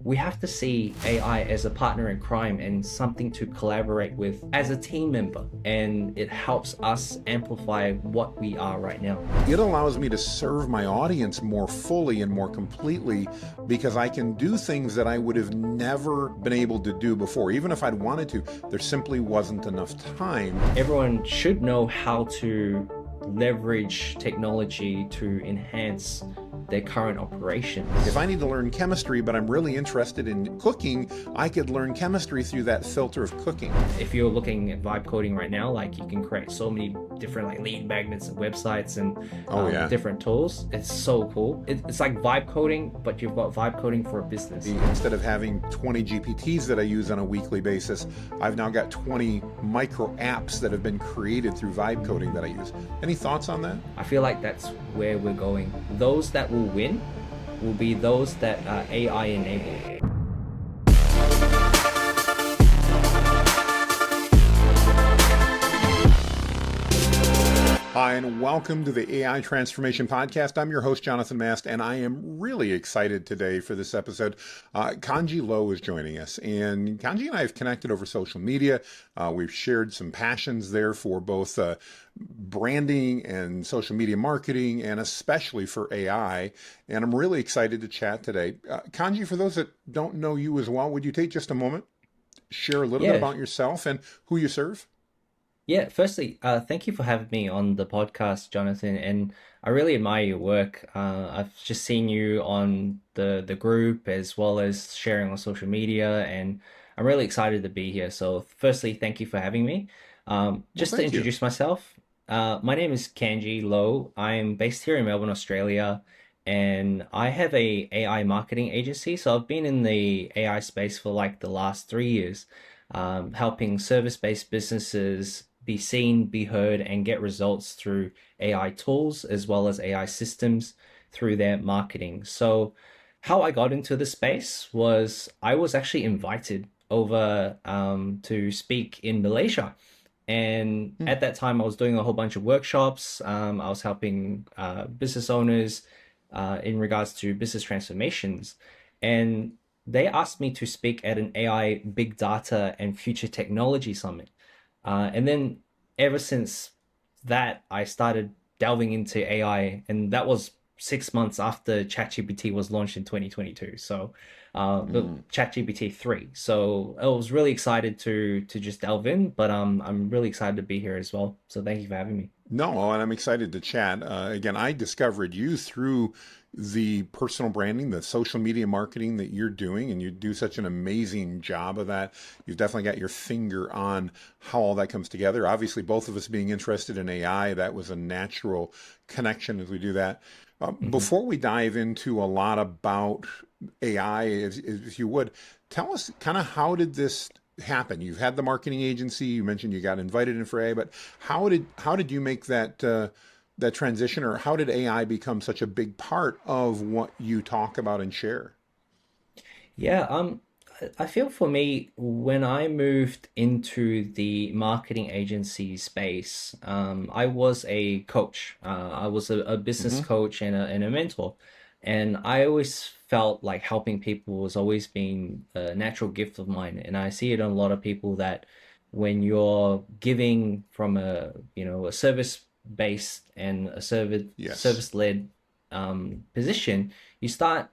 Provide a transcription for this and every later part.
we have to see AI as a partner in crime and something to collaborate with as a team member. And it helps us amplify what we are right now. It allows me to serve my audience more fully and more completely because I can do things that I would have never been able to do before. Even if I'd wanted to, there simply wasn't enough time. Everyone should know how to leverage technology to enhance their current operations. If I need to learn chemistry, but I'm really interested in cooking, I could learn chemistry through that filter of cooking. If you're looking at vibe coding right now, like you can create so many different like lead magnets and websites and different tools. It's so cool. It's like vibe coding, but you've got vibe coding for a business. Instead of having 20 GPTs that I use on a weekly basis, I've now got 20 micro apps that have been created through vibe coding that I use. Any thoughts on that? I feel like that's where we're going. Those that will win will be those that are AI enabled. Hi, and welcome to the AI Transformation Podcast. I'm your host, Jonathan Mast, and I am really excited today for this episode. Kanji Low is joining us, and Kanji and I have connected over social media. We've shared some passions there for both branding and social media marketing, and especially for AI, and I'm really excited to chat today. Kanji, for those that don't know you as well, would you take just a moment, share a little bit about yourself and who you serve? Yeah, firstly, thank you for having me on the podcast, Jonathan, and I really admire your work. I've just seen you on the group as well as sharing on social media, and I'm really excited to be here. So firstly, thank you for having me. Just to introduce myself, my name is Kanji Low. I'm based here in Melbourne, Australia, and I have a AI marketing agency. So I've been in the AI space for like the last 3 years, helping service-based businesses be seen, be heard, and get results through AI tools as well as AI systems through their marketing. So how I got into the space was I was actually invited over to speak in Malaysia. And at that time, I was doing a whole bunch of workshops. I was helping business owners in regards to business transformations. And they asked me to speak at an AI, big data, and future technology summit. And then ever since that, I started delving into AI, and that was 6 months after ChatGPT was launched in 2022. So ChatGPT 3. So I was really excited to just delve in, but I'm really excited to be here as well. So thank you for having me. No, and I'm excited to chat. Again, I discovered you through the personal branding, the social media marketing that you're doing, and you do such an amazing job of that. You've definitely got your finger on how all that comes together. Obviously, both of us being interested in AI, that was a natural connection as we do that. Before we dive into a lot about AI, if you would, tell us kind of how did this happen? You've had the marketing agency. You mentioned you got invited in for AI, but how did you make that that transition, or how did AI become such a big part of what you talk about and share? Yeah, I feel for me, when I moved into the marketing agency space, I was a coach. I was a business coach and a mentor. And I always felt like helping people was always been a natural gift of mine. And I see it in a lot of people that when you're giving from a service-based and a service-led position, you start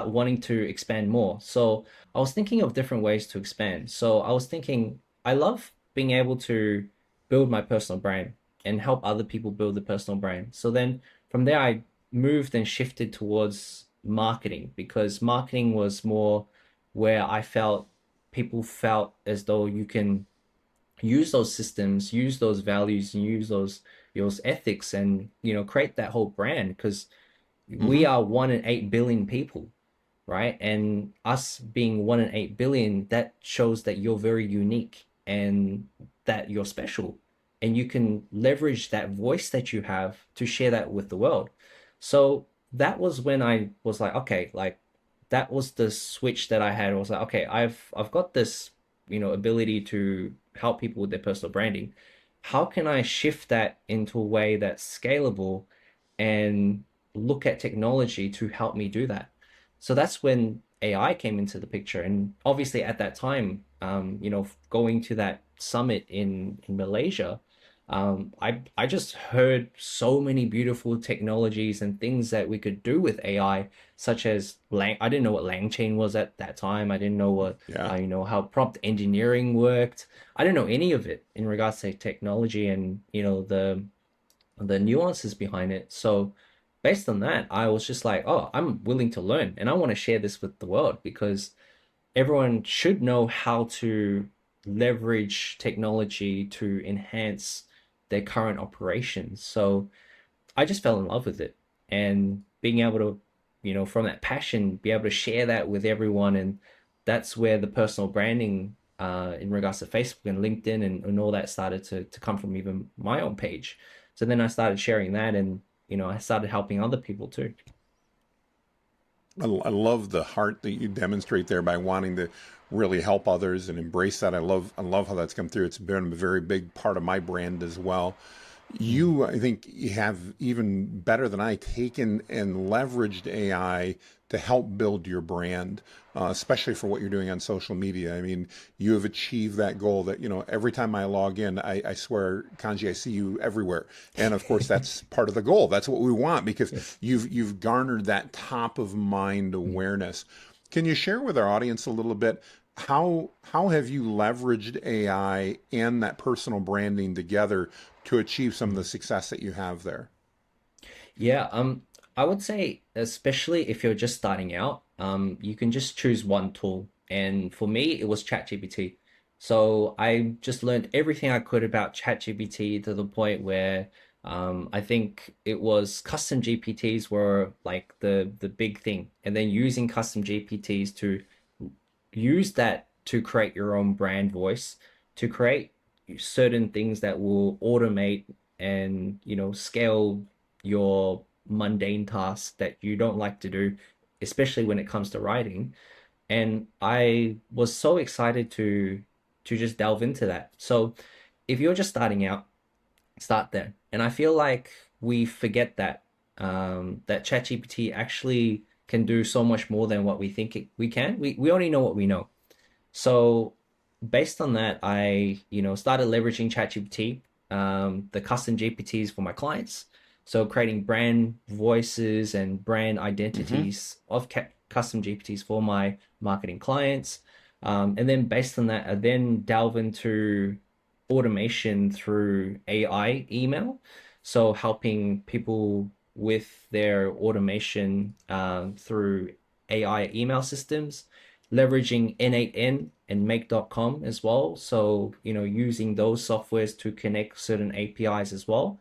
wanting to expand more. So I was thinking of different ways to expand. So I was thinking, I love being able to build my personal brand and help other people build the personal brand. So then from there, I moved and shifted towards marketing, because marketing was more where I felt people felt as though you can use those systems, use those values, and use those ethics, and create that whole brand, because we are 1 in 8 billion people, right? And us being 1 in 8 billion, that shows that you're very unique and that you're special, and you can leverage that voice that you have to share that with the world. So that was when I was like, okay, like that was the switch that I had. I was like, okay, I've got this, ability to help people with their personal branding. How can I shift that into a way that's scalable and look at technology to help me do that? So that's when AI came into the picture. And obviously at that time, going to that summit in Malaysia, I just heard so many beautiful technologies and things that we could do with AI, such as I didn't know what LangChain was at that time. I didn't know what Yeah. how prompt engineering worked. I didn't know any of it in regards to technology and the nuances behind it. So based on that, I was just like, oh, I'm willing to learn and I want to share this with the world because everyone should know how to leverage technology to enhance their current operations. So I just fell in love with it and being able to, from that passion, be able to share that with everyone. And that's where the personal branding in regards to Facebook and LinkedIn and all that started to come from even my own page. So then I started sharing that and, I started helping other people too. I love the heart that you demonstrate there by wanting to really help others and embrace that. I love how that's come through. It's been a very big part of my brand as well. Mm. You, I think, you have even better than I taken and leveraged AI to help build your brand, especially for what you're doing on social media. I mean, you have achieved that goal that, every time I log in, I swear, Kanji, I see you everywhere. And of course, that's part of the goal. That's what we want because Yes. you've garnered that top of mind Mm. awareness. Can you share with our audience a little bit how have you leveraged AI and that personal branding together to achieve some of the Mm. success that you have there? Yeah, I would say, especially if you're just starting out, you can just choose one tool. And for me, it was ChatGPT. So I just learned everything I could about ChatGPT to the point where I think it was custom GPTs were like the big thing. And then using custom GPTs to use that to create your own brand voice, to create certain things that will automate and, scale your mundane tasks that you don't like to do, especially when it comes to writing. And I was so excited to just delve into that. So if you're just starting out, start there. And I feel like we forget that ChatGPT actually can do so much more than what we think we can. We only know what we know. So based on that, I, started leveraging ChatGPT, the custom GPTs for my clients. So creating brand voices and brand Hmm. identities of custom GPTs for my marketing clients. And then based on that, I then delve into automation through AI email. So helping people with their automation through AI email systems, leveraging N8N and make.com as well. So, using those softwares to connect certain APIs as well.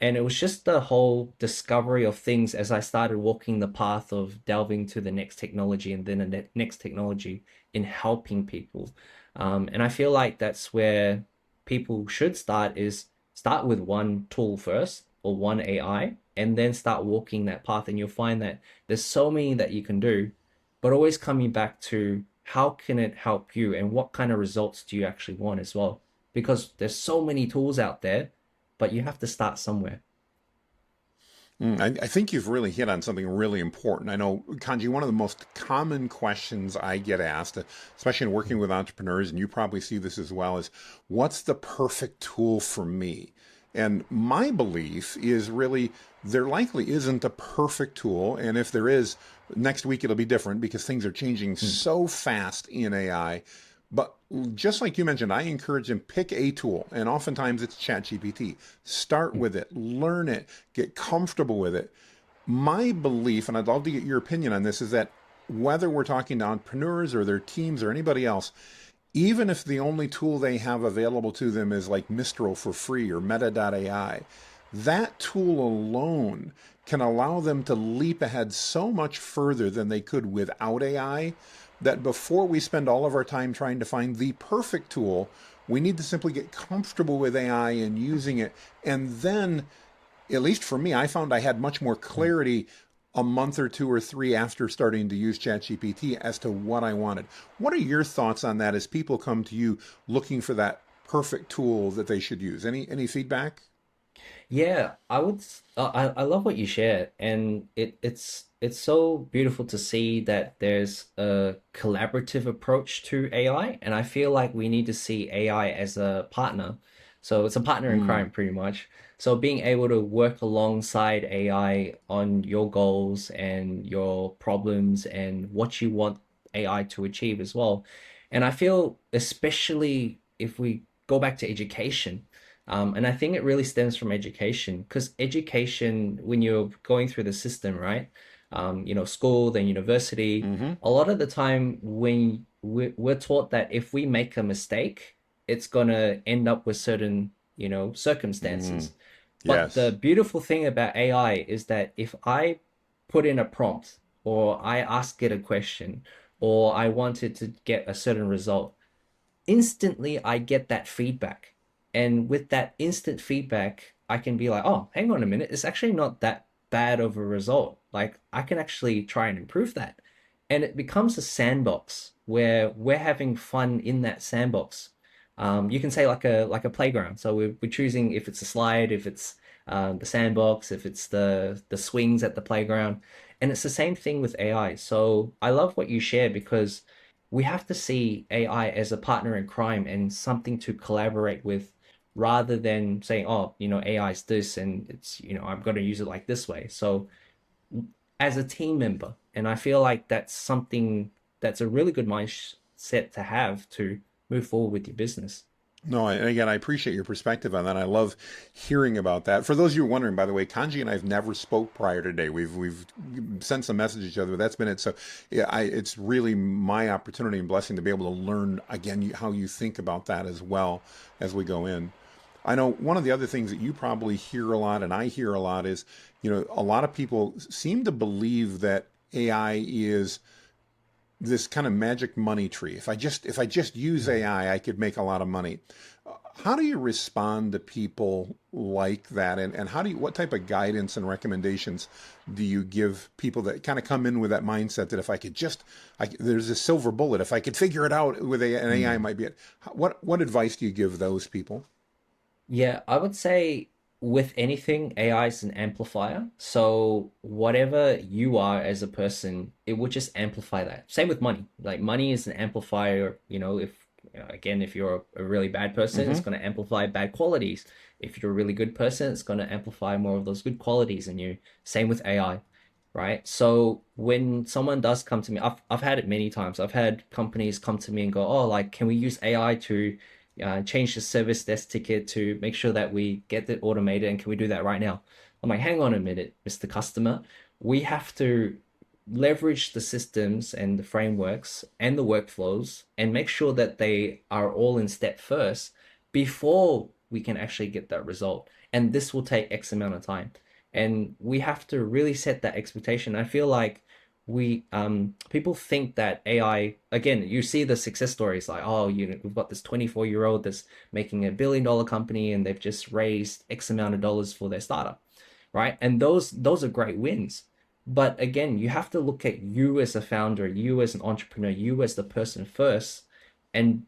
And it was just the whole discovery of things as I started walking the path of delving to the next technology and then the next technology in helping people. And I feel like that's where people should start with one tool first or one AI and then start walking that path. And you'll find that there's so many that you can do, but always coming back to how can it help you and what kind of results do you actually want as well? Because there's so many tools out there, but you have to start somewhere. I think you've really hit on something really important. I know, Kanji, one of the most common questions I get asked, especially in working with entrepreneurs, and you probably see this as well, is what's the perfect tool for me? And my belief is really there likely isn't a perfect tool. And if there is, next week it'll be different because things are changing Mm, so fast in AI. But just like you mentioned, I encourage them pick a tool, and oftentimes it's ChatGPT. Start mm, with it, learn it, get comfortable with it. My belief, and I'd love to get your opinion on this, is that whether we're talking to entrepreneurs or their teams or anybody else, even if the only tool they have available to them is like Mistral for free or Meta.ai, that tool alone can allow them to leap ahead so much further than they could without AI that before we spend all of our time trying to find the perfect tool, we need to simply get comfortable with AI and using it. And then, at least for me, I found I had much more mm. clarity a month or two or three after starting to use ChatGPT as to what I wanted. What are your thoughts on that as people come to you looking for that perfect tool that they should use? Any feedback? Yeah, I would. I love what you share, and it's it's so beautiful to see that there's a collaborative approach to AI, and I feel like we need to see AI as a partner. So it's a partner in Mm, crime, pretty much. So being able to work alongside AI on your goals and your problems and what you want AI to achieve as well. And I feel, especially if we go back to education, and I think it really stems from education, because education, when you're going through the system, right? School, then university, hmm a lot of the time when we're taught that if we make a mistake, it's gonna end up with certain, mm, circumstances. But the yes. beautiful thing about AI is that if I put in a prompt or I ask it a question or I wanted to get a certain result, instantly I get that feedback. And with that instant feedback, I can be like, oh, hang on a minute, it's actually not that bad of a result. Like, I can actually try and improve that. And it becomes a sandbox where we're having fun in that sandbox. You can say like a playground. So we're choosing if it's a slide, if it's the sandbox, if it's the swings at the playground. And it's the same thing with AI. So I love what you share because we have to see AI as a partner in crime and something to collaborate with rather than saying, oh, AI is this and it's, I'm going to use it like this way. So as a team member, and I feel like that's something that's a really good mindset to have to move forward with your business. No, and again, I appreciate your perspective on that. I love hearing about that. For those of you wondering, by the way, Kanji and I have never spoke prior today. We've sent some messages to each other, but that's been it. So, yeah, it's really my opportunity and blessing to be able to learn again how you think about that as well as we go in. I know one of the other things that you probably hear a lot, and I hear a lot, is a lot of people seem to believe that AI is this kind of magic money tree. If I just use Mm. AI, I could make a lot of money. How do you respond to people like that, and what type of guidance and recommendations do you give people that kind of come in with that mindset that if I could just, there's a silver bullet, if I could figure it out with an AI, Mm. might be it. What advice do you give those people? Yeah, I would say with anything, AI is an amplifier. So whatever you are as a person, it would just amplify that. Same with money. Like money is an amplifier, if again, if you're a really bad person, it's hmm going to amplify bad qualities. If you're a really good person, it's going to amplify more of those good qualities in you. Same with AI, right? So when someone does come to me, I've had it many times. I've had companies come to me and go, "Oh, like, can we use AI to change the service desk ticket to make sure that we get it automated, and can we do that right now?" I'm like, hang on a minute, Mr. Customer. We have to leverage the systems and the frameworks and the workflows and make sure that they are all in step first before we can actually get that result. And this will take X amount of time. And we have to really set that expectation. I feel like we people think that AI, again, you see the success stories like, oh, we've got this 24-year-old that's making $1 billion company and they've just raised X amount of dollars for their startup, right? And those are great wins. But again, you have to look at you as a founder, you as an entrepreneur, you as the person first, and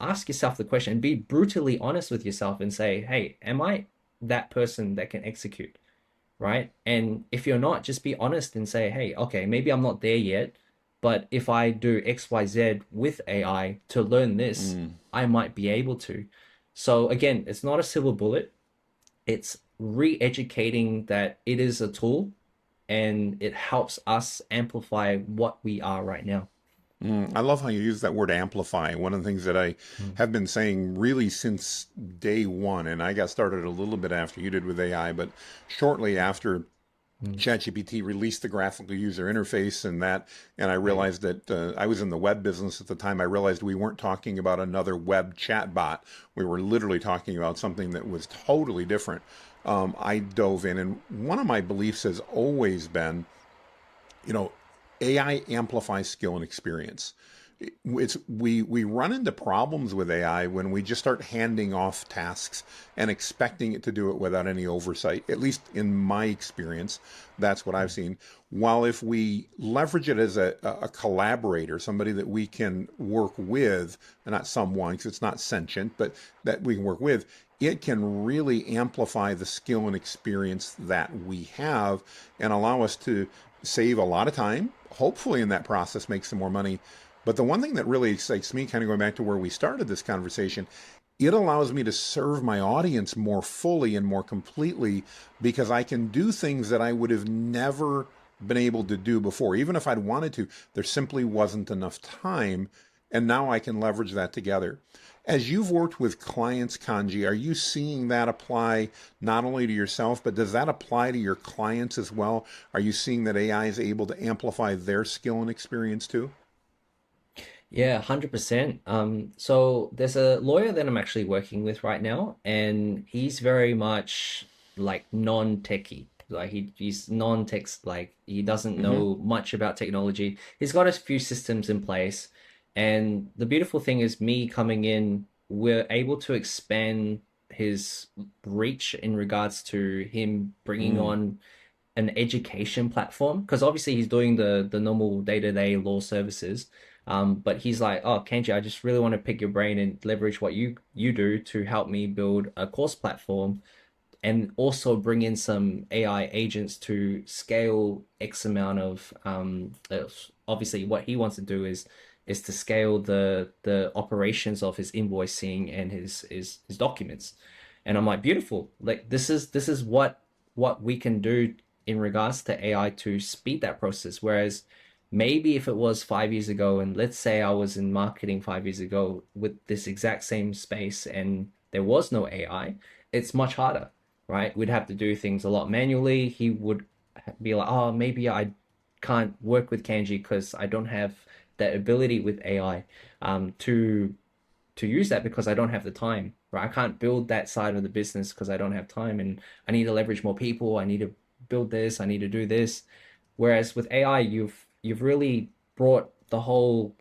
ask yourself the question and be brutally honest with yourself and say, hey, am I that person that can execute? Right? And if you're not, just be honest and say, hey, okay, maybe I'm not there yet, but if I do XYZ with AI to learn this, Mm. I might be able to. So again, it's not a silver bullet. It's re-educating that it is a tool and it helps us amplify what we are right now. I love how you use that word amplify. One of the things that I Mm, have been saying really since day one, and I got started a little bit after you did with AI, but shortly after mm. ChatGPT released the graphical user interface and I Right. realized that I was in the web business at the time. I realized we weren't talking about another web chatbot. We were literally talking about something that was totally different. I dove in, and one of my beliefs has always been, you know, AI amplifies skill and experience. We run into problems with AI when we just start handing off tasks and expecting it to do it without any oversight. At least in my experience, that's what I've Mm, seen. While if we leverage it as a collaborator, somebody that we can work with, and not someone because it's not sentient, but that we can work with, it can really amplify the skill and experience that we have and allow us to save a lot of time, hopefully in that process make some more money. But the one thing that really excites me, kind of going back to where we started this conversation, it allows me to serve my audience more fully and more completely because I can do things that I would have never been able to do before. Even if I'd wanted to, there simply wasn't enough time. And now I can leverage that together. As you've worked with clients, Kanji, are you seeing that apply not only to yourself, but does that apply to your clients as well? Are you seeing that AI is able to amplify their skill and experience too? Yeah, 100%. So there's a lawyer that I'm actually working with right now, and he's very much like non-techie. Like he's non-tech, like he doesn't Mm-hmm. know much about technology. He's got a few systems in place, and the beautiful thing is me coming in, we're able to expand his reach in regards to him bringing Mm. on an education platform because obviously he's doing the normal day-to-day law services. But he's like, oh, Kenji, I just really want to pick your brain and leverage what you do to help me build a course platform and also bring in some AI agents to scale X amount of obviously what he wants to do is to scale the operations of his invoicing and his documents. And I'm like, beautiful. Like this is what we can do in regards to AI to speed that process. Whereas maybe if it was 5 years ago, and let's say I was in marketing 5 years ago with this exact same space and there was no AI, it's much harder, right? We'd have to do things a lot manually. He would be like, oh, maybe I can't work with Kanji because I don't have that ability with AI to use that because I don't have the time, right? I can't build that side of the business because I don't have time and I need to leverage more people. I need to build this. I need to do this. Whereas with AI, you've really brought the whole,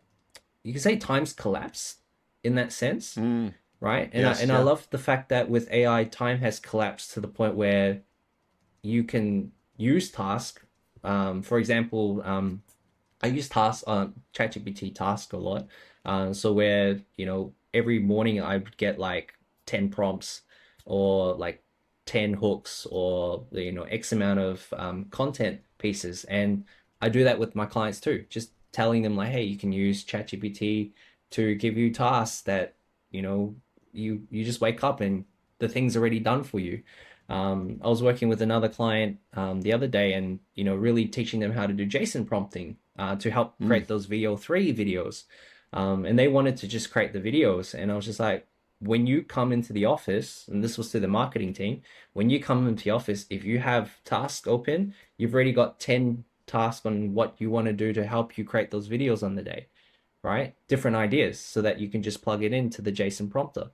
you can say time's collapsed in that sense, Mm. right? And Yes, I yeah. love the fact that with AI, time has collapsed to the point where you can use task. For example, I use task ChatGPT task a lot. So where, every morning I would get like 10 prompts or like 10 hooks or X amount of content pieces. And I do that with my clients too, just telling them like, hey, you can use ChatGPT to give you tasks that, you know, you just wake up and the thing's already done for you. I was working with another client the other day and, really teaching them how to do JSON prompting to help Mm. create those VO3 videos. And they wanted to just create the videos. And I was just like, when you come into the office, and this was to the marketing team, when you come into the office, if you have tasks open, you've already got 10 tasks on what you want to do to help you create those videos on the day, right? Different ideas so that you can just plug it into the JSON prompter.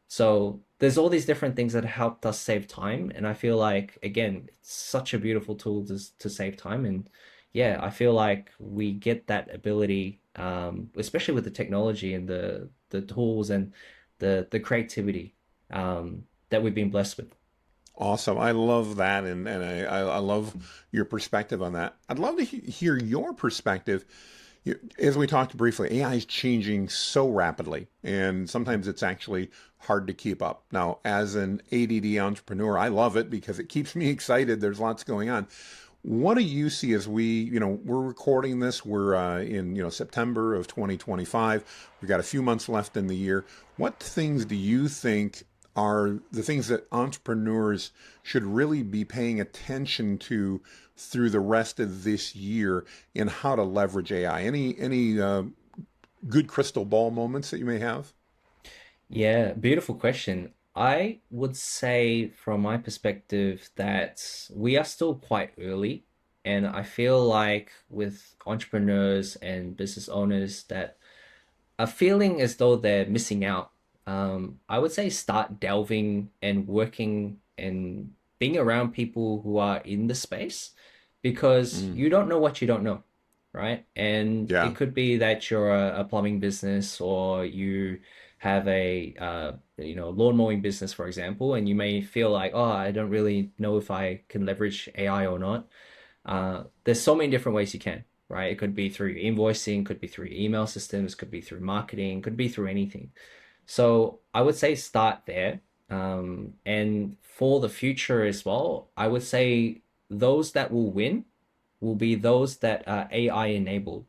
So there's all these different things that helped us save time, and I feel like again, it's such a beautiful tool to save time. And yeah, I feel like we get that ability, especially with the technology and the tools and the creativity that we've been blessed with. Awesome. I love that. And I love your perspective on that. I'd love to hear your perspective. As we talked briefly, AI is changing so rapidly, and sometimes it's actually hard to keep up. Now, as an ADD entrepreneur, I love it because it keeps me excited. There's lots going on. What do you see as we're recording this? We're in, September of 2025. We've got a few months left in the year. What things do you think are the things that entrepreneurs should really be paying attention to through the rest of this year in how to leverage AI? Any good crystal ball moments that you may have? Yeah, beautiful question. I would say, from my perspective, that we are still quite early. And I feel like with entrepreneurs and business owners that are feeling as though they're missing out, I would say start delving and working and being around people who are in the space because Mm, you don't know what you don't know, right? And yeah. it could be that you're a plumbing business or you have a lawn mowing business, for example, and you may feel like, oh, I don't really know if I can leverage AI or not. There's so many different ways you can, right? It could be through invoicing, could be through email systems, could be through marketing, could be through anything. So I would say start there. And for the future as well, I would say those that will win will be those that are AI enabled.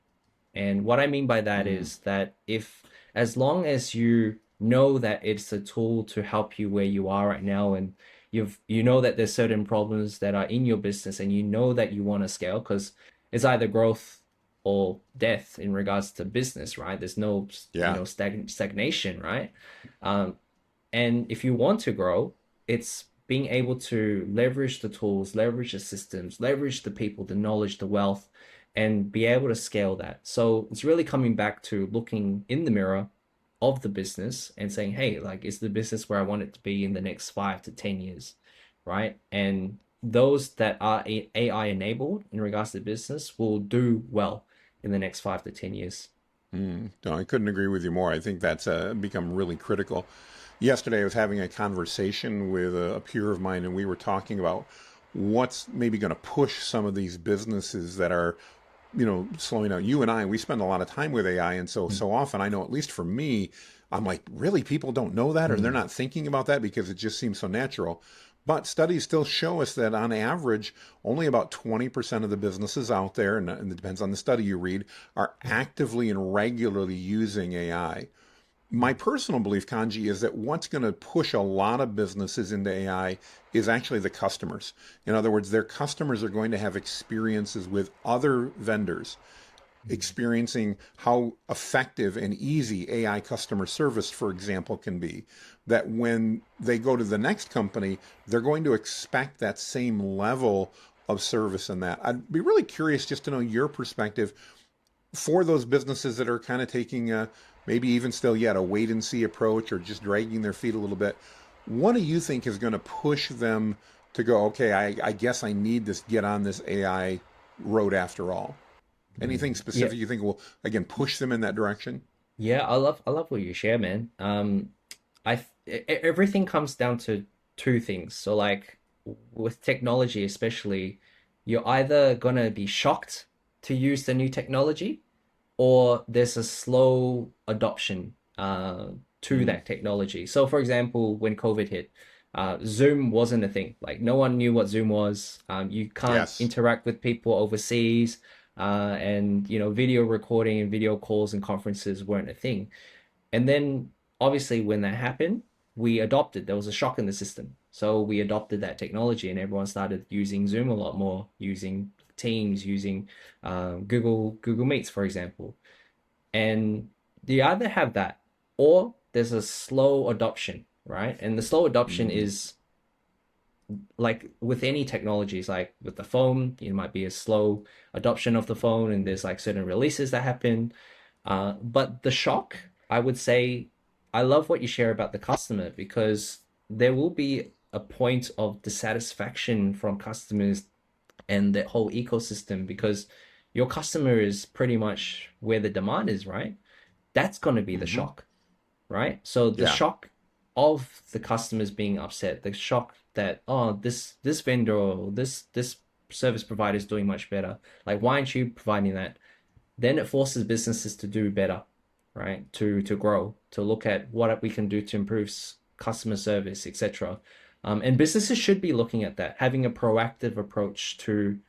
And what I mean by that Mm, is that if, as long as you know that it's a tool to help you where you are right now, and you know that there's certain problems that are in your business, and you know that you want to scale, because it's either growth or death in regards to business, right? There's no, yeah. stagnation, right? Um, and if you want to grow, it's being able to leverage the tools, leverage the systems, leverage the people, the knowledge, the wealth, and be able to scale that. So it's really coming back to looking in the mirror of the business and saying, hey, like, is the business where I want it to be in the next 5 to 10 years, right? And those that are AI enabled in regards to business will do well in the next 5 to 10 years. No, I couldn't agree with you more. I think that's become really critical. Yesterday, I was having a conversation with a peer of mine, and we were talking about what's maybe going to push some of these businesses that are, slowing down. You and I, we spend a lot of time with AI, and so often, I know at least for me, I'm like, really, people don't know that, or they're Mm. not thinking about that because it just seems so natural. But studies still show us that on average, only about 20% of the businesses out there, and it depends on the study you read, are actively and regularly using AI. My personal belief, Kanji, is that what's going to push a lot of businesses into AI is actually the customers. In other words, their customers are going to have experiences with other vendors, experiencing how effective and easy AI customer service, for example, can be. That when they go to the next company, they're going to expect that same level of service in that. I'd be really curious just to know your perspective for those businesses that are kind of taking maybe even still yet a wait and see approach or just dragging their feet a little bit. What do you think is going to push them to go, okay, I guess I need this, get on this AI road after all? Anything Yeah, specific you think will, again, push them in that direction? yeah, I love what you share, man. Everything comes down to two things. So like with technology especially, you're either gonna be shocked to use the new technology, or there's a slow adoption to Mm, that technology. So for example, when COVID hit, Zoom wasn't a thing. Like no one knew what Zoom was. You can't yes. interact with people overseas, and video recording and video calls and conferences weren't a thing. And then obviously when that happened, we adopted. There was a shock in the system. So we adopted that technology and everyone started using Zoom a lot more, using Teams, using Google Meets, for example. And you either have that or there's a slow adoption, right? And the slow adoption Mm, is like with any technologies, like with the phone, it might be a slow adoption of the phone, and there's like certain releases that happen. But the shock, I would say, I love what you share about the customer, because there will be a point of dissatisfaction from customers and the whole ecosystem, because your customer is pretty much where the demand is, right? That's going to be the hmm. shock, right? So the Yeah. shock of the customers being upset, the shock that, oh, this vendor or this service provider is doing much better. Like, why aren't you providing that? Then it forces businesses to do better, right? To grow, to look at what we can do to improve customer service, etc. And businesses should be looking at that, having a proactive approach to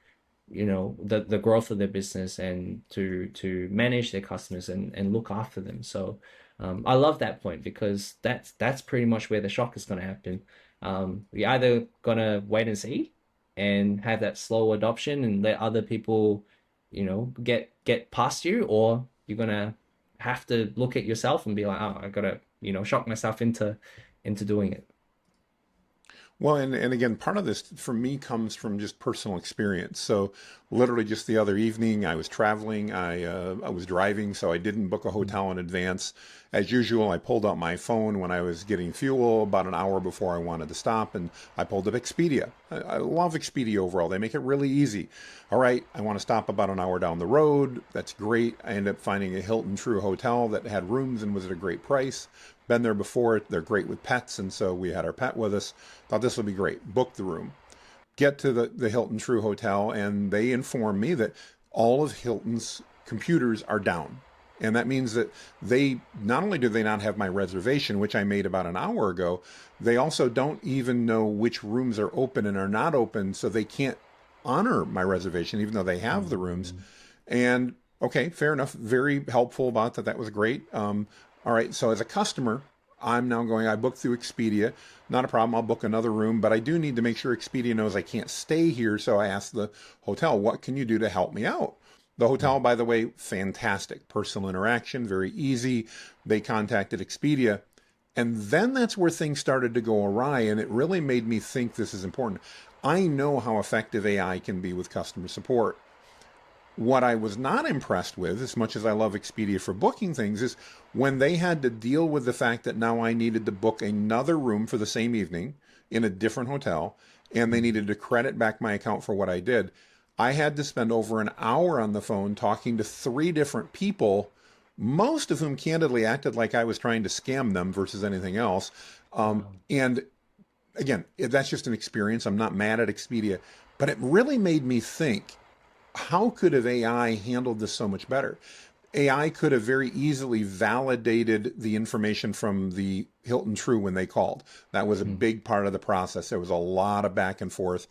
the growth of their business, and to manage their customers and look after them. So I love that point, because that's pretty much where the shock is going to happen. We're either gonna wait and see and have that slow adoption and let other people get past you, or you're gonna have to look at yourself and be like, oh, I gotta shock myself into doing it. Well, and again, part of this for me comes from just personal experience. So, literally, just the other evening, I was traveling. I was driving, so I didn't book a hotel in advance. As usual, I pulled out my phone when I was getting fuel about an hour before I wanted to stop, and I pulled up Expedia. I love Expedia overall. They make it really easy. All right, I want to stop about an hour down the road. That's great. I ended up finding a Hilton True hotel that had rooms and was at a great price. Been there before. They're great with pets, and so we had our pet with us. Thought this would be great. Booked the room. Get to the Hilton True Hotel, and they inform me that all of Hilton's computers are down. And that means that they not only do they not have my reservation, which I made about an hour ago, they also don't even know which rooms are open and are not open, so they can't honor my reservation, even though they have the rooms. Mm. And okay, fair enough. Very helpful about that. That was great. All right. So as a customer, I'm now going, I booked through Expedia. Not a problem. I'll book another room, but I do need to make sure Expedia knows I can't stay here. So I asked the hotel, what can you do to help me out? The hotel, Mm. by the way, fantastic. Personal interaction, very easy. They contacted Expedia. And then that's where things started to go awry. And it really made me think this is important. I know how effective AI can be with customer support. What I was not impressed with, as much as I love Expedia for booking things, is when they had to deal with the fact that now I needed to book another room for the same evening in a different hotel, and they Mm. needed to credit back my account for what I did. I had to spend over an hour on the phone talking to three different people, most of whom candidly acted like I was trying to scam them versus anything else. Wow. And again, that's just an experience. I'm not mad at Expedia, but it really made me think, how could have AI handled this so much better? AI could have very easily validated the information from the Hilton True when they called. That was a Mm. big part of the process. There was a lot of back and forth.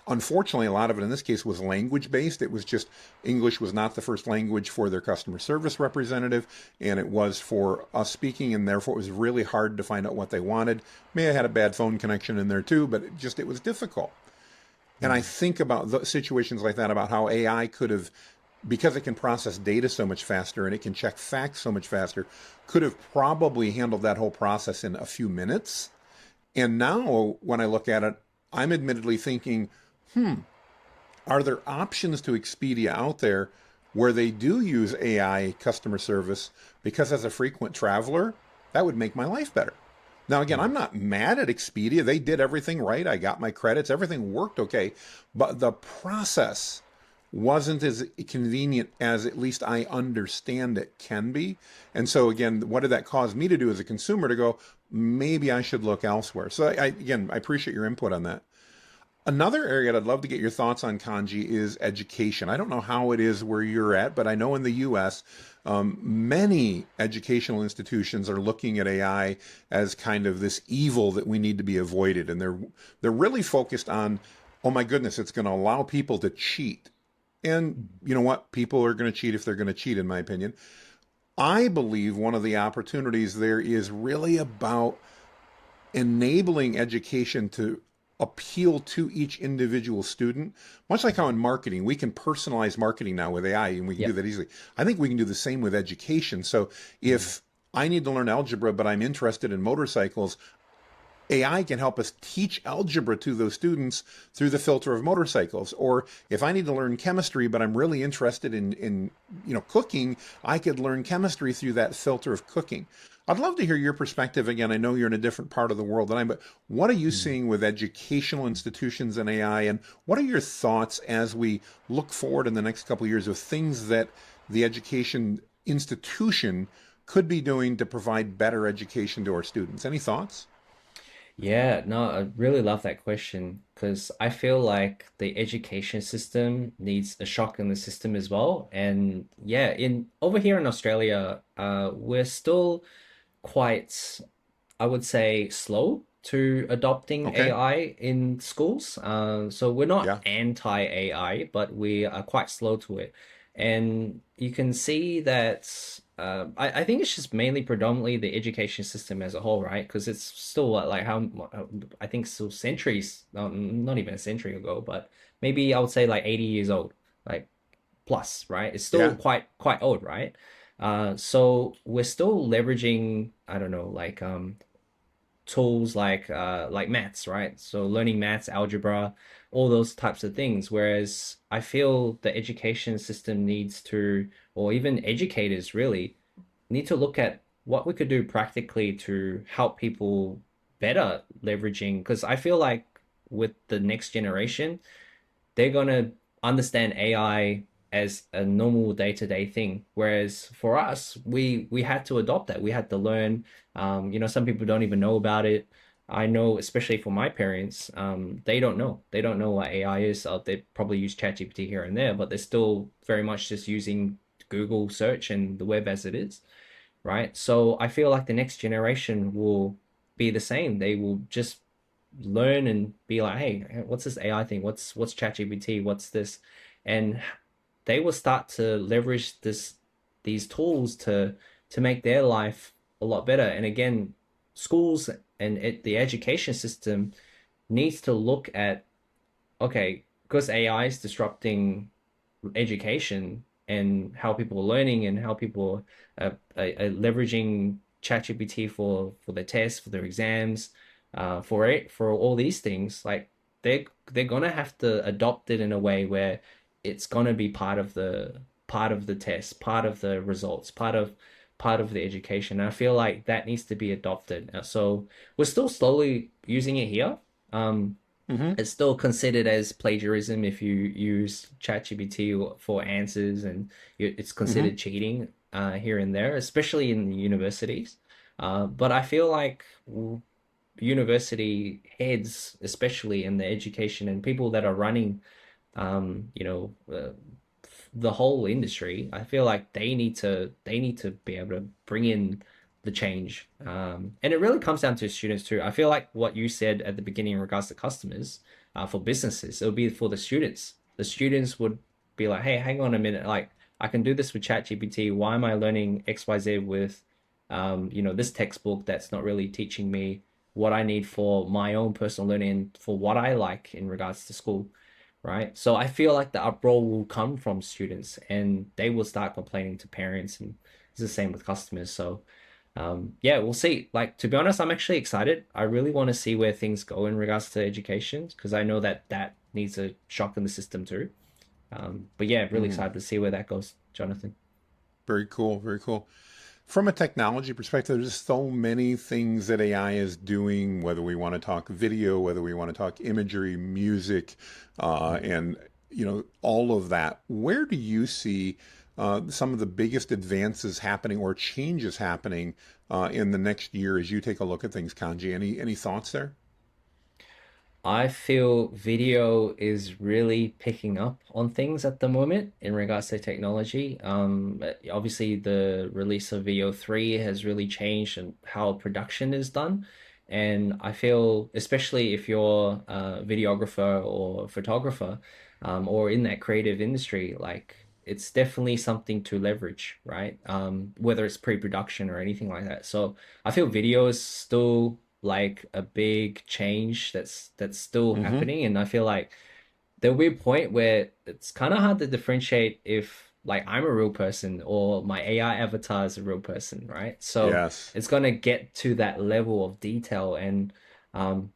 Unfortunately, a lot of it in this case was language based. It was just English was not the first language for their customer service representative, and it was for us speaking, and therefore it was really hard to find out what they wanted. May have had a bad phone connection in there too, but it was difficult. And I Mm. think about the situations like that, about how AI could have, because it can process data so much faster and it can check facts so much faster, could have probably handled that whole process in a few minutes. And now when I look at it, I'm admittedly thinking, are there options to Expedia out there where they do use AI customer service? Because as a frequent traveler, that would make my life better. Now, again, Mm. I'm not mad at Expedia. They did everything right. I got my credits. Everything worked okay. But the process wasn't as convenient as at least I understand it can be. And so, again, what did that cause me to do as a consumer to go, maybe I should look elsewhere? So, again, I appreciate your input on that. Another area that I'd love to get your thoughts on, Kanji, is education. I don't know how it is where you're at, but I know in the US, many educational institutions are looking at AI as kind of this evil that we need to be avoided. And they're really focused on, oh my goodness, it's going to allow people to cheat. And Mm. you know what? People are going to cheat if they're going to cheat, in my opinion. I believe one of the opportunities there is really about enabling education to appeal to each individual student, much like how in marketing, we can personalize marketing now with AI and we can do Yep. that easily. I think we can do the same with education. So Mm. if I need to learn algebra, but I'm interested in motorcycles, AI can help us teach algebra to those students through the filter of motorcycles. Or if I need to learn chemistry, but I'm really interested in cooking, I could learn chemistry through that filter of cooking. I'd love to hear your perspective. Again, I know you're in a different part of the world than I am, but what are you Mm. seeing with educational institutions and AI? And what are your thoughts as we look forward in the next couple of years with things that the education institution could be doing to provide better education to our students? Any thoughts? Yeah, no, I really love that question because I feel like the education system needs a shock in the system as well. And yeah, in over here in Australia, we're still quite, I would say, slow to adopting Okay. AI in schools. So we're not Yeah. anti-AI, but we are quite slow to it. And you can see that I think it's just mainly predominantly the education system as a whole, right? Because it's still like how I think still centuries, not even a century ago, but maybe I would say like 80 years old, like plus, right? It's still Yeah. quite old, right? So we're still leveraging, I don't know, tools like maths, right? So learning maths, algebra, all those types of things. Whereas I feel the education system needs to, or even educators really, need to look at what we could do practically to help people better leveraging. Because I feel like with the next generation, they're gonna understand AI as a normal day-to-day thing. Whereas for us, we had to adopt that. We had to learn. Some people don't even know about it. I know, especially for my parents, they don't know. They don't know what AI is. They probably use ChatGPT here and there, but they're still very much just using Google search and the web as it is, right? So I feel like the next generation will be the same. They will just learn and be like, hey, what's this AI thing? What's ChatGPT? What's this? And they will start to leverage these tools to make their life a lot better. And again, schools and the education system needs to look at, okay, because AI is disrupting education and how people are learning and how people are leveraging ChatGPT for their tests, for their exams, for all these things. Like they're gonna have to adopt it in a way where it's gonna be part of the test, part of the results, part of the education. And I feel like that needs to be adopted. So we're still slowly using it here. Um, Hmm. it's still considered as plagiarism if you use ChatGPT for answers, and it's Hmm. considered cheating here and there, especially in the universities. But I feel like university heads, especially in the education and people that are running you know, the whole industry, I feel like they need to be able to bring in the change. And it really comes down to students too. I feel like what you said at the beginning in regards to customers, for businesses, it would be for the students. The students would be like, hey, hang on a minute, like I can do this with ChatGPT. Why am I learning XYZ with this textbook that's not really teaching me what I need for my own personal learning for what I like in regards to school, right? So I feel like the uproar will come from students and they will start complaining to parents, and it's the same with customers. So yeah, we'll see. Like to be honest, I'm actually excited. I really want to see where things go in regards to education because I know that that needs a shock in the system too. But yeah, really Hmm. excited to see where that goes, Jonathan. Very cool. Very cool. From a technology perspective, there's so many things that AI is doing, whether we want to talk video, whether we want to talk imagery, music, and all of that. Where do you see some of the biggest advances happening or changes happening in the next year as you take a look at things, Kanji? Any thoughts there? I feel video is really picking up on things at the moment in regards to technology. Obviously, the release of VO3 has really changed and how production is done. And I feel, especially if you're a videographer or photographer, or in that creative industry, like it's definitely something to leverage, right? Whether it's pre-production or anything like that. So I feel video is still like a big change that's still Mm-hmm. happening, and I feel like there'll be a point where it's kind of hard to differentiate if like I'm a real person or my AI avatar is a real person, right? So Yes. it's gonna get to that level of detail, and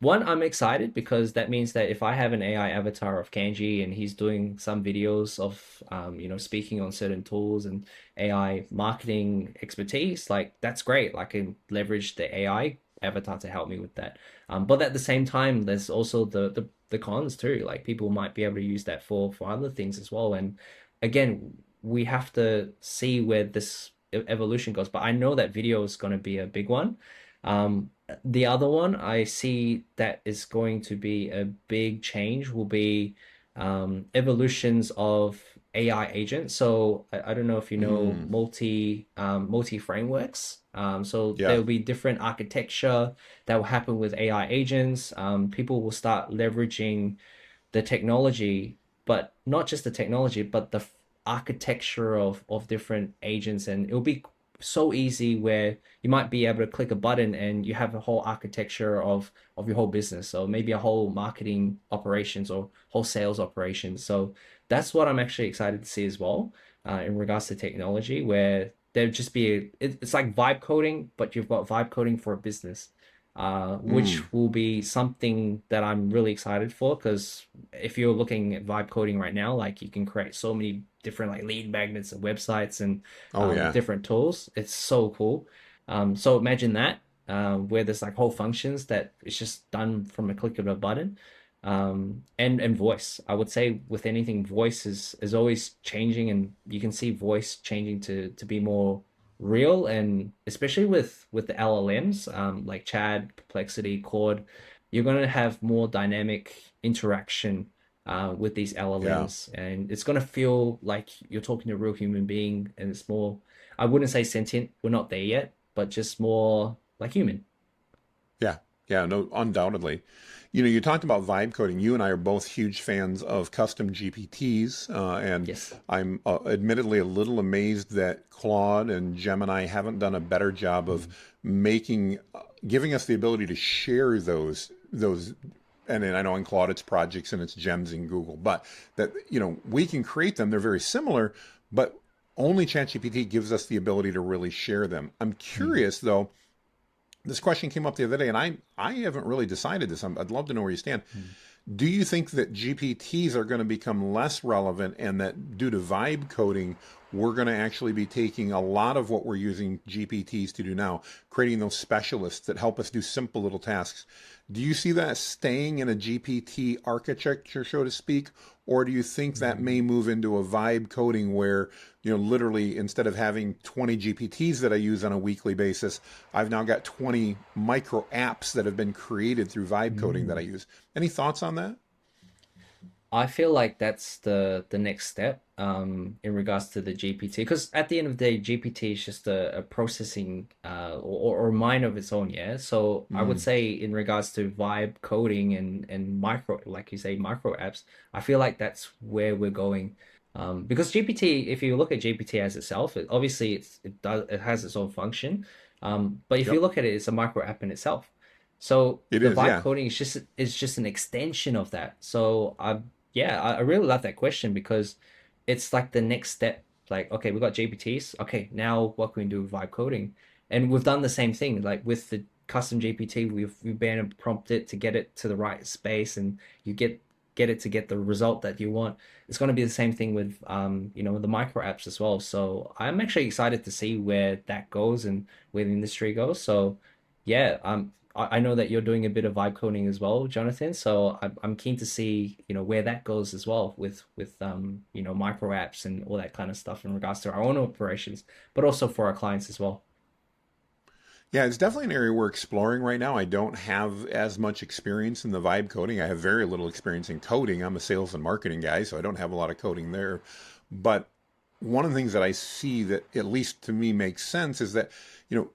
one, I'm excited because that means that if I have an AI avatar of Kanji and he's doing some videos of speaking on certain tools and AI marketing expertise, like that's great. Like, I can leverage the AI avatar to help me with that. But at the same time, there's also the cons too. Like people might be able to use that for other things as well. And again, we have to see where this evolution goes. But I know that video is going to be a big one. The other one I see that is going to be a big change will be evolutions of AI agents. So I don't know if you know Mm. multi frameworks. So there Yeah. will be different architecture that will happen with AI agents. People will start leveraging the technology, but not just the technology, but the architecture of different agents, and it'll be so easy where you might be able to click a button and you have a whole architecture of your whole business, so maybe a whole marketing operations or whole sales operations. So that's what I'm actually excited to see as well, in regards to technology, where there'd just be it's like vibe coding, but you've got vibe coding for a business, Mm. which will be something that I'm really excited for because if you're looking at vibe coding right now, like you can create so many different like lead magnets and websites and Oh yeah. different tools. It's so cool. So imagine that, where there's like whole functions that it's just done from a click of a button. And voice. I would say with anything, voice is always changing, and you can see voice changing to be more real, and especially with the LLMs, like Chad, Perplexity, Claude, you're going to have more dynamic interaction with these Yeah. LLMs, and it's going to feel like you're talking to a real human being, and it's more, I wouldn't say sentient, we're not there yet, but just more like human. Yeah. Yeah, no, undoubtedly. You talked about vibe coding. You and I are both huge fans of custom GPTs, and Yes. I'm admittedly a little amazed that Claude and Gemini haven't done a better job of Mm. making, giving us the ability to share those. And then I know in Claude it's projects and it's gems in Google, but that we can create them. They're very similar, but only ChatGPT gives us the ability to really share them. I'm Mm. curious though, this question came up the other day, and I haven't really decided this. I'd love to know where you stand. Mm. Do you think that GPTs are going to become less relevant, and that due to vibe coding, we're going to actually be taking a lot of what we're using GPTs to do now, creating those specialists that help us do simple little tasks? Do you see that staying in a GPT architecture, so to speak, or do you think that may Mm. move into a vibe coding where, literally instead of having 20 GPTs that I use on a weekly basis, I've now got 20 micro apps that have been created through vibe coding that I Mm. use? Any thoughts on that? I feel like that's the next step in regards to the GPT, because at the end of the day, GPT is just a processing or a mind of its own, yeah. So I would Mm, say in regards to vibe coding and micro, like you say, micro apps, I feel like that's where we're going. Because GPT, if you look at GPT as itself, obviously it has its own function. But if you yep, look at it, it's a micro app in itself. So it the is. vibe Yeah, coding is just an extension of that. So I really love that question because it's like the next step. Like, okay, we got GPTs. Okay, now what can we do with vibe coding? And we've done the same thing. Like with the custom GPT, we've been able to prompt it to get it to the right space, and you get it to get the result that you want. It's going to be the same thing with the micro apps as well. So I'm actually excited to see where that goes and where the industry goes. So yeah, I know that you're doing a bit of vibe coding as well, Jonathan. So I'm keen to see, where that goes as well with micro apps and all that kind of stuff in regards to our own operations, but also for our clients as well. yeah, it's definitely an area we're exploring right now. I don't have as much experience in the vibe coding. I have very little experience in coding. I'm a sales and marketing guy, so I don't have a lot of coding there. But one of the things that I see that at least to me makes sense is that, you know,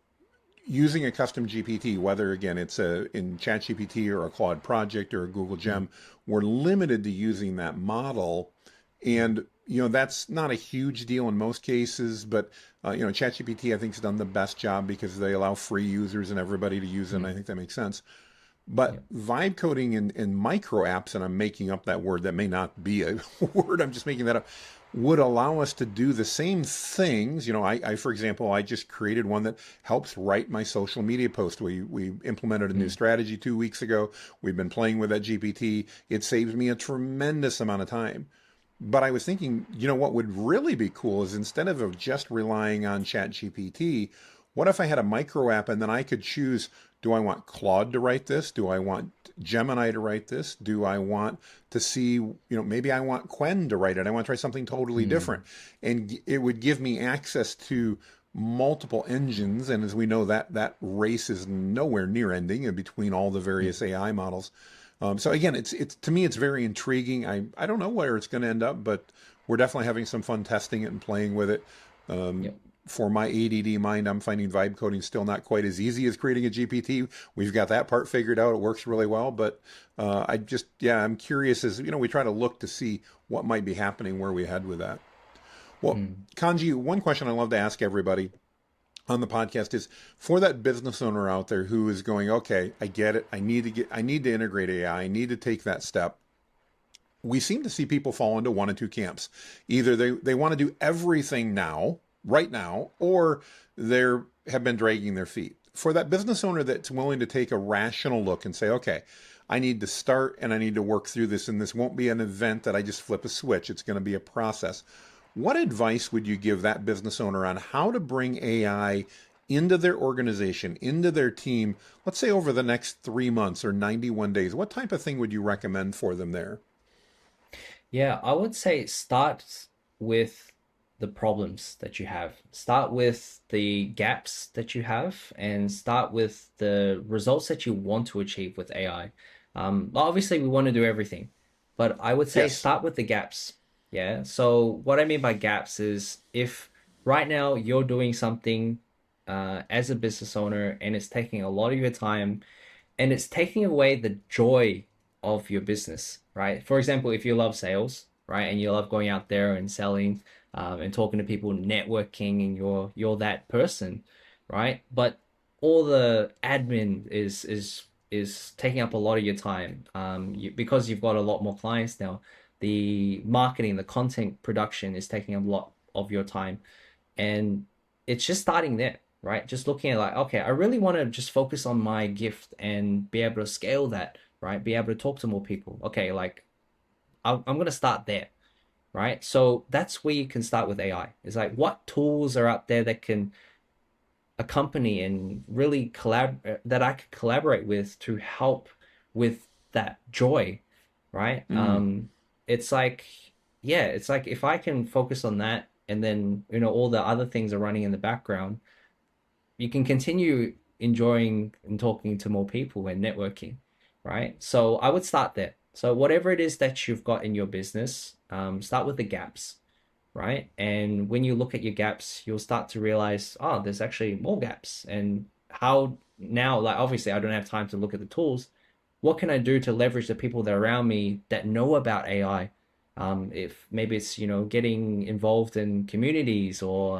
using a custom GPT, whether again it's in ChatGPT or a Claude project or a Google Mm, Gem, we're limited to using that model, mm, and that's not a huge deal in most cases. But ChatGPT I think has done the best job because they allow free users and everybody to use it. And I mm, think that makes sense. But yep. vibe coding and micro apps, and I'm making up that word, that may not be a word, I'm just making that up, would allow us to do the same things. For example, I just created one that helps write my social media post. We implemented a new Mm, strategy 2 weeks ago. We've been playing with that GPT. It saves me a tremendous amount of time. But I was thinking, what would really be cool is instead of just relying on ChatGPT, what if I had a micro app and then I could choose, do I want Claude to write this? Do I want Gemini to write this? Do I want to see, maybe I want Quen to write it. I want to try something totally different. mm, And it would give me access to multiple engines. And as we know, that race is nowhere near ending in between all the mm, various AI models. So again, it's to me, it's very intriguing. I don't know where it's going to end up, but we're definitely having some fun testing it and playing with it. Um, yep. for my ADD mind, I'm finding vibe coding still not quite as easy as creating a GPT. We've got that part figured out. It works really well, but I'm curious as we try to look to see what might be happening, where we head with that. Well, Mm, Kanji, one question I love to ask everybody on the podcast is for that business owner out there who is going, okay, I get it. I need to integrate AI. I need to take that step. We seem to see people fall into one of two camps. Either they want to do everything now, right now, or they have been dragging their feet. For that business owner that's willing to take a rational look and say, okay, I need to start and I need to work through this, and this won't be an event that I just flip a switch. It's going to be a process. What advice would you give that business owner on how to bring AI into their organization, into their team, let's say over the next 3 months or 91 days? What type of thing would you recommend for them there? yeah, I would say start with the problems that you have. Start with the gaps that you have and start with the results that you want to achieve with AI. Obviously, we want to do everything, but I would say Yes. start with the gaps. Yeah. So what I mean by gaps is if right now you're doing something as a business owner and it's taking a lot of your time and it's taking away the joy of your business, right? For example, if you love sales, right, and you love going out there and selling, and talking to people, networking, and you're that person, right? But all the admin is taking up a lot of your time, because you've got a lot more clients now. The marketing, the content production is taking a lot of your time, and it's just starting there, right? Just looking at like, okay, I really want to just focus on my gift and be able to scale that, right? Be able to talk to more people. Okay, like I'm going to start there, right? So that's where you can start with AI. It's like, what tools are out there that can accompany and really that I could collaborate with to help with that joy, right? Mm. It's like, yeah, it's like if I can focus on that, and then all the other things are running in the background, you can continue enjoying and talking to more people and networking, right? So I would start there. So whatever it is that you've got in your business, start with the gaps, right? And when you look at your gaps, you'll start to realize, oh, there's actually more gaps. And how now, like obviously I don't have time to look at the tools. What can I do to leverage the people that are around me that know about AI? If maybe it's, getting involved in communities, or,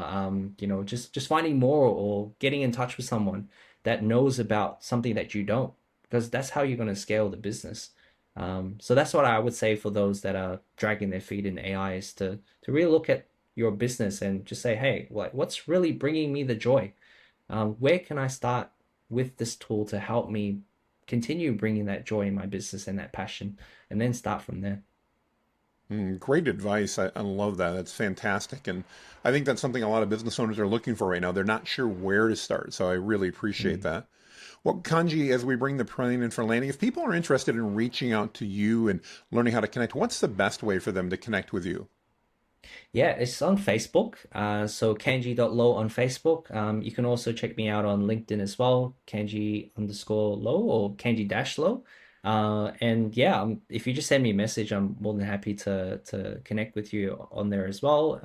just finding more, or getting in touch with someone that knows about something that you don't, because that's how you're going to scale the business. So that's what I would say for those that are dragging their feet in AI, is to really look at your business and just say, hey, what's really bringing me the joy? Where can I start with this tool to help me continue bringing that joy in my business and that passion, and then start from there. Great advice. I love that. That's fantastic. And I think that's something a lot of business owners are looking for right now. They're not sure where to start. So I really appreciate Mm. that. Well, Kanji, as we bring the plane in for landing, if people are interested in reaching out to you and learning how to connect, what's the best way for them to connect with you? Yeah, it's on Facebook. So Kanji.low on Facebook. You can also check me out on LinkedIn as well, Kanji_low or Kanji-low. And yeah, if you just send me a message, I'm more than happy to connect with you on there as well.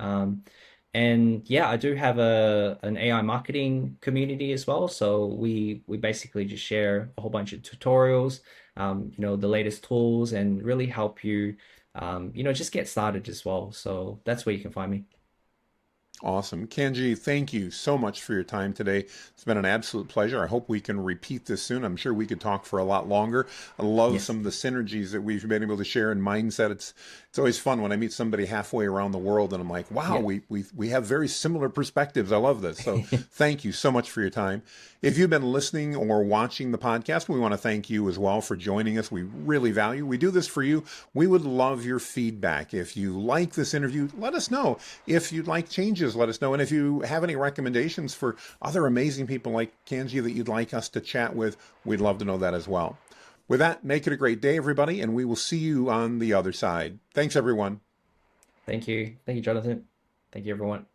And yeah, I do have an AI marketing community as well. So we basically just share a whole bunch of tutorials, the latest tools, and really help you, just get started as well. So that's where you can find me. Awesome. Kanji, thank you so much for your time today. It's been an absolute pleasure. I hope we can repeat this soon. I'm sure we could talk for a lot longer. I love Yes. some of the synergies that we've been able to share in mindset. It's always fun when I meet somebody halfway around the world and I'm like, wow, Yeah. we have very similar perspectives. I love this. So thank you so much for your time. If you've been listening or watching the podcast, we want to thank you as well for joining us. We really value. We do this for you. We would love your feedback. If you like this interview, let us know. If you'd like changes, let us know. And if you have any recommendations for other amazing people like Kanji that you'd like us to chat with, we'd love to know that as well. With that, make it a great day, everybody, and we will see you on the other side. Thanks, everyone. Thank you. Thank you, Jonathan. Thank you, everyone.